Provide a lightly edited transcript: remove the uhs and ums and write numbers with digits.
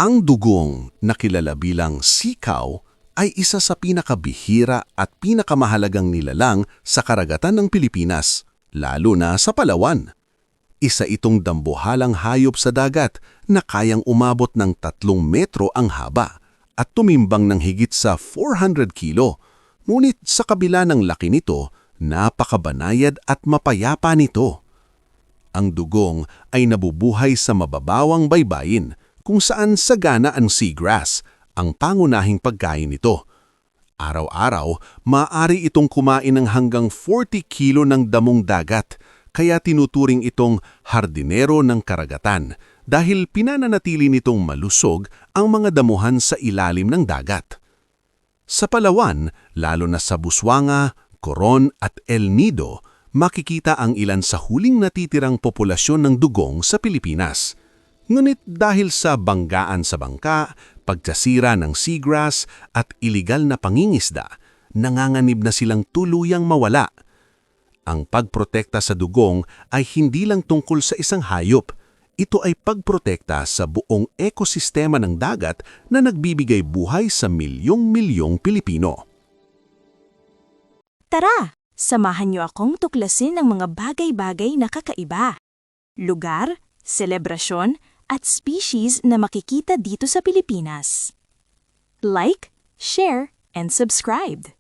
Ang dugong na kilala bilang sikaw ay isa sa pinakabihira at pinakamahalagang nilalang sa karagatan ng Pilipinas, lalo na sa Palawan. Isa itong dambuhalang hayop sa dagat na kayang umabot ng 3 metro ang haba at tumimbang ng higit sa 400 kilo. Ngunit sa kabila ng laki nito, napakabanayad at mapayapa nito. Ang dugong ay nabubuhay sa mababawang baybayin kung saan sagana ang seagrass, ang pangunahing pagkain nito. Araw-araw, maaari itong kumain ng hanggang 40 kilo ng damong dagat, kaya tinuturing itong hardinero ng karagatan dahil pinananatili nitong malusog ang mga damuhan sa ilalim ng dagat. Sa Palawan, lalo na sa Busuanga, Coron at El Nido, makikita ang ilan sa huling natitirang populasyon ng dugong sa Pilipinas. Ngunit dahil sa banggaan sa bangka, pagkasira ng seagrass at iligal na pangingisda, nanganganib na silang tuluyang mawala. Ang pagprotekta sa dugong ay hindi lang tungkol sa isang hayop. Ito ay pagprotekta sa buong ekosistema ng dagat na nagbibigay buhay sa milyong-milyong Pilipino. Tara, samahan niyo akong tuklasin ang mga bagay-bagay na kakaiba. Lugar, selebrasyon, at species na makikita dito sa Pilipinas. Like, share, and subscribe.